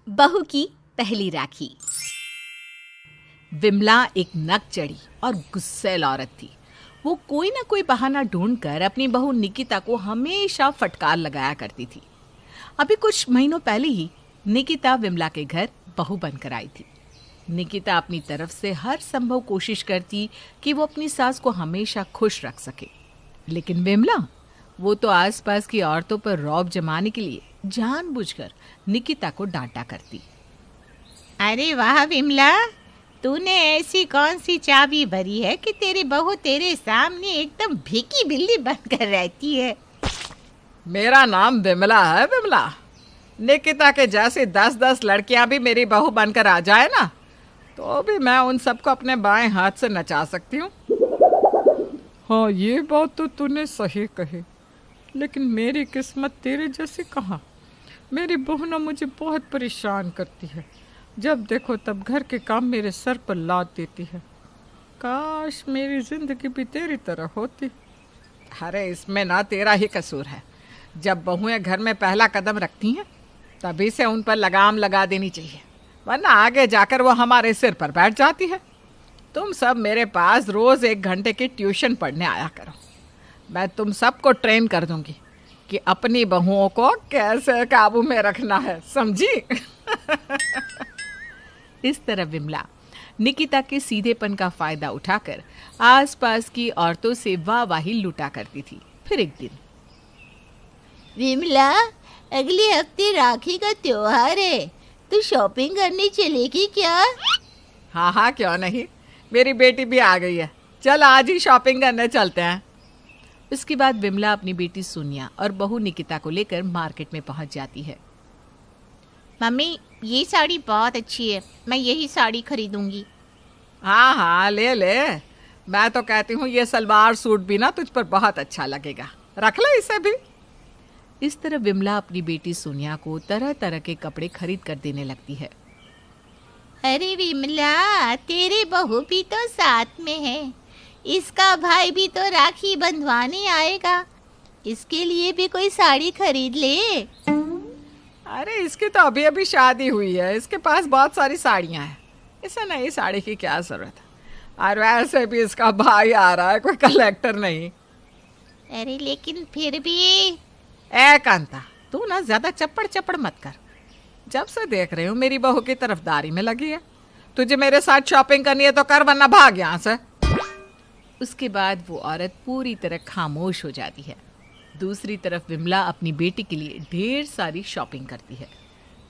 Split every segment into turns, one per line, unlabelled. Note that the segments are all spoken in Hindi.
बहू की पहली राखी। विमला एक नकचढ़ी और गुस्सैल औरत थी। वो कोई ना कोई बहाना ढूंढकर अपनी बहू निकिता को हमेशा फटकार लगाया करती थी। अभी कुछ महीनों पहले ही निकिता विमला के घर बहू बनकर आई थी। निकिता अपनी तरफ से हर संभव कोशिश करती कि वो अपनी सास को हमेशा खुश रख सके, लेकिन विमला वो तो आसपास की औरतों पर रौब जमाने के लिए जानबूझकर निकिता को डांटा करती।
अरे वाह विमला, तूने ऐसी कौन सी चाबी भरी है कि तेरी बहू तेरे सामने एकदम भीकी बिल्ली बनकर रहती है।
मेरा नाम विमला है विमला। निकिता के जैसी 10-10 लड़कियां भी मेरी बहू बनकर आ जाए ना, तो भी मैं उन सबको अपने बाएं हाथ से नचा सकती हूँ। हाँ, ये बात तो तूने सही कही, लेकिन मेरी किस्मत तेरे जैसी कहाँ। मेरी बहू ना मुझे बहुत परेशान करती है। जब देखो तब घर के काम मेरे सर पर लाद देती है। काश मेरी जिंदगी भी तेरी तरह होती। अरे इसमें ना तेरा ही कसूर है। जब बहुएं घर में पहला कदम रखती हैं तभी से उन पर लगाम लगा देनी चाहिए, वरना आगे जाकर वो हमारे सिर पर बैठ जाती है। तुम सब मेरे पास रोज 1 घंटे की ट्यूशन पढ़ने आया करो। मैं तुम सबको ट्रेन कर दूंगी कि अपनी बहुओं को कैसे काबू में रखना है, समझी?
इस तरह विमला निकिता के सीधेपन का फायदा उठाकर आसपास की औरतों से वाहवाही लूटा करती थी। फिर एक दिन,
विमला, अगले हफ्ते राखी का त्योहार है, तू शॉपिंग करने चलेगी क्या?
हाँ हाँ, क्यों नहीं। मेरी बेटी भी आ गई है, चल आज ही शॉपिंग करने चलते हैं।
उसके बाद विमला अपनी बेटी सोनिया और बहू निकिता को लेकर मार्केट में पहुंच जाती है।
मम्मी, ये साड़ी बहुत अच्छी है, मैं यही साड़ी खरीदूंगी।
हाँ हाँ, ले ले। मैं तो कहती हूँ ये सलवार सूट भी ना तुझ पर बहुत अच्छा लगेगा, रख ले इसे भी।
इस तरह विमला अपनी बेटी सोनिया को तरह तरह के कपड़े खरीद कर देने लगती है।
अरे विमला, तेरे बहू भी तो साथ में है, इसका भाई भी तो राखी बंधवाने आएगा, इसके लिए भी कोई साड़ी खरीद ले।
अरे इसकी तो अभी अभी शादी हुई है, इसके पास बहुत सारी साड़ियाँ हैं, इसे नई साड़ी की क्या जरूरत है। और वैसे भी इसका भाई आ रहा है, कोई कलेक्टर नहीं।
अरे लेकिन फिर भी।
ए कांता, तू ना ज्यादा चप्पड़ चप्पड़ मत कर। जब से देख रही हूँ मेरी बहू की तरफदारी में लगी है। तुझे मेरे साथ शॉपिंग करनी है तो कर, वरना भाग यहाँ से।
उसके बाद वो औरत पूरी तरह खामोश हो जाती है। दूसरी तरफ विमला अपनी बेटी के लिए ढेर सारी शॉपिंग करती है,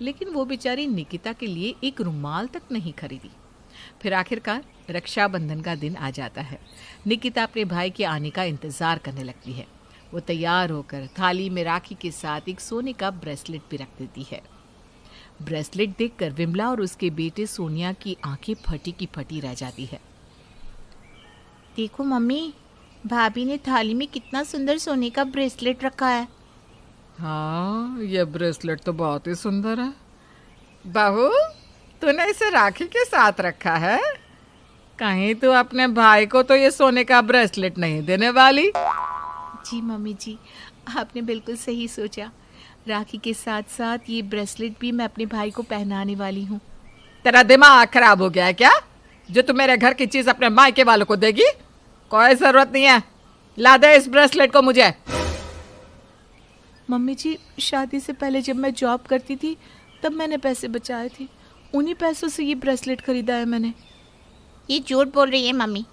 लेकिन वो बेचारी निकिता के लिए एक रुमाल तक नहीं खरीदी। फिर आखिरकार रक्षाबंधन का दिन आ जाता है। निकिता अपने भाई के आने का इंतजार करने लगती है। वो तैयार होकर थाली में राखी के साथ एक सोने का ब्रेसलेट भी रख देती है। ब्रेसलेट देखकर विमला और उसके बेटे सोनिया की आंखें फटी की फटी रह जाती है।
देखो मम्मी, भाभी ने थाली में कितना सुंदर सोने का ब्रेसलेट रखा है।
हाँ, ये ब्रेसलेट तो बहुत ही सुंदर है। बहू, तूने इसे राखी के साथ रखा है? कहीं तू अपने भाई को तो ये सोने का ब्रेसलेट नहीं देने वाली?
जी मम्मी जी, आपने बिल्कुल सही सोचा। राखी के साथ साथ ये ब्रेसलेट भी मैं अपने भाई को पहनाने वाली हूँ।
तेरा दिमाग खराब हो गया है क्या, जो तू मेरे घर की चीज अपने मायके वालों को देगी? कोई जरूरत नहीं है, ला दे इस ब्रेसलेट को मुझे।
मम्मी जी, शादी से पहले जब मैं जॉब करती थी तब मैंने पैसे बचाए थे, उन्हीं पैसों से ये ब्रेसलेट खरीदा है मैंने।
ये झूठ बोल रही है मम्मी,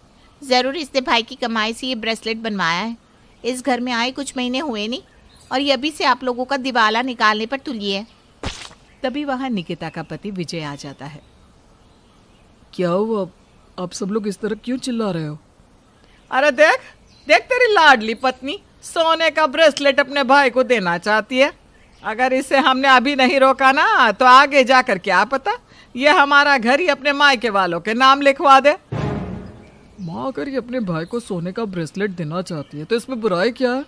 ज़रूर इसने भाई की कमाई से ये ब्रेसलेट बनवाया है। इस घर में आए कुछ महीने हुए नहीं और ये अभी से आप लोगों का दिवाला निकालने पर तुली है।
तभी वहाँ निकिता का पति विजय आ जाता है।
क्या हुआ, आप सब लोग इस तरह क्यों चिल्ला रहे हो?
अरे देख देख, तेरी लाडली पत्नी सोने का ब्रेसलेट अपने भाई को देना चाहती है। अगर इसे हमने अभी नहीं रोका ना तो आगे जाकर क्या पता ये हमारा घर ही अपने मायके वालों के नाम लिखवा दे।
माँ अगर ये अपने भाई को सोने का ब्रेसलेट देना चाहती है तो इसमें बुराई क्या है?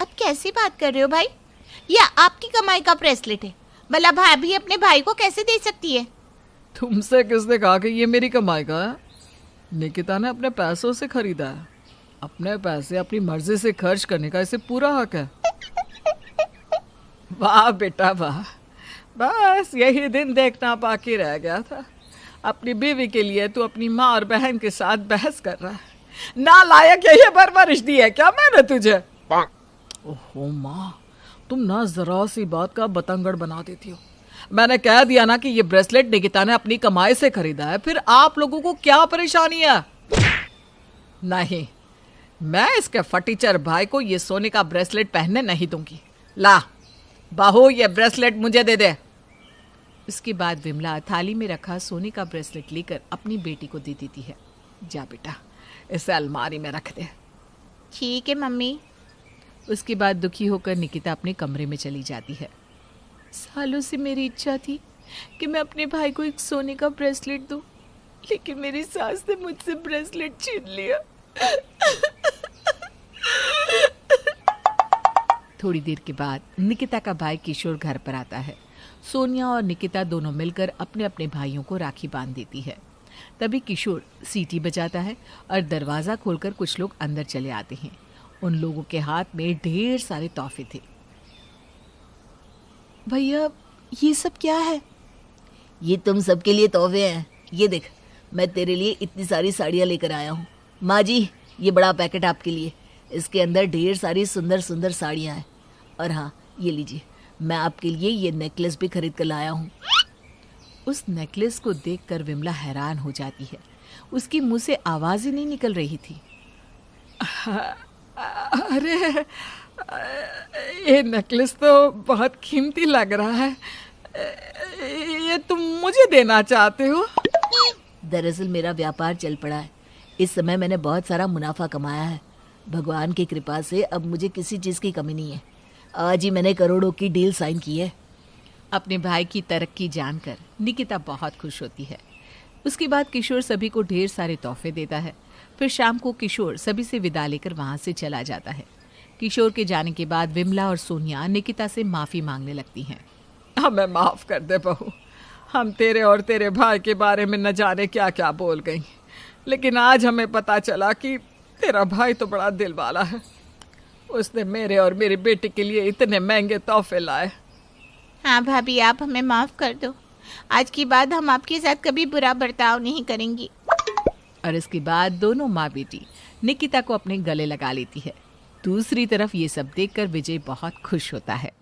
अब कैसी बात कर रहे हो भाई, यह आपकी कमाई का ब्रेसलेट है, भला भाभी अपने भाई को कैसे दे सकती है?
तुमसे किसने कहा कि ये मेरी कमाई का है? निकिता ने अपने पैसों से खरीदा है। अपने पैसे अपनी मर्जी से खर्च करने का इसे पूरा हक है।
वाह बेटा वाह, बस यही दिन देखना बाकी रह गया था। अपनी बीवी के लिए तू अपनी माँ और बहन के साथ बहस कर रहा है। नालायक, यही परवरिश दी है क्या मैंने तुझे?
ओहो माँ, तुम ना जरा सी बात का बतंगड़ बना देती हो। मैंने कह दिया ना कि ये ब्रेसलेट निकिता ने अपनी कमाई से खरीदा है, फिर आप लोगों को क्या परेशानी है?
नहीं, मैं इसके फटीचर भाई को ये सोने का ब्रेसलेट पहनने नहीं दूंगी। ला बहू, ये ब्रेसलेट मुझे दे दे।
उसके बाद विमला थाली में रखा सोने का ब्रेसलेट लेकर अपनी बेटी को दे देती है।
जा बेटा, इसे अलमारी में रख दे।
ठीक है मम्मी।
उसके बाद दुखी होकर निकिता अपने कमरे में चली जाती है। सालों से मेरी इच्छा थी कि मैं अपने भाई को एक सोने का ब्रेसलेट दूं, लेकिन मेरी सास ने मुझसे ब्रेसलेट छीन लिया। थोड़ी देर के बाद निकिता का भाई किशोर घर पर आता है। सोनिया और निकिता दोनों मिलकर अपने अपने भाइयों को राखी बांध देती है। तभी किशोर सीटी बजाता है और दरवाज़ा खोलकर कुछ लोग अंदर चले आते हैं। उन लोगों के हाथ में ढेर सारे तोहफे थे। भैया, ये सब क्या है?
ये तुम सबके लिए तोहफे हैं। ये देख, मैं तेरे लिए इतनी सारी साड़ियाँ लेकर आया हूँ। माँ जी, ये बड़ा पैकेट आपके लिए। इसके अंदर ढेर सारी सुंदर सुंदर साड़ियाँ हैं। और हाँ, ये लीजिए, मैं आपके लिए ये नेकलेस भी खरीद कर लाया हूँ।
उस नेकलेस को देखकर विमला हैरान हो जाती है। उसके मुंह से आवाज़ ही नहीं निकल रही थी।
अरे, ये नेकलेस तो बहुत कीमती लग रहा है। ये तुम मुझे देना चाहते हो?
दरअसल मेरा व्यापार चल पड़ा है। इस समय मैंने बहुत सारा मुनाफा कमाया है। भगवान की कृपा से अब मुझे किसी चीज़ की कमी नहीं है। आज ही मैंने करोड़ों की डील साइन की है।
अपने भाई की तरक्की जानकर निकिता बहुत खुश होती है। उसके बाद किशोर सभी को ढेर सारे तोहफे देता है। फिर शाम को किशोर सभी से विदा लेकर वहाँ से चला जाता है। किशोर के जाने के बाद विमला और सोनिया निकिता से माफ़ी मांगने लगती हैं।
हमें माफ़ कर दे बहू, हम तेरे और तेरे भाई के बारे में न जाने क्या क्या बोल गई, लेकिन आज हमें पता चला कि तेरा भाई तो बड़ा दिल वाला है। उसने मेरे और मेरी बेटी के लिए इतने महंगे तोहफे लाए।
हाँ भाभी, आप हमें माफ़ कर दो। आज के बाद हम आपके साथ कभी बुरा बर्ताव नहीं करेंगी।
और इसके बाद दोनों माँ बेटी निकिता को अपने गले लगा लेती है। दूसरी तरफ ये सब देखकर विजय बहुत खुश होता है।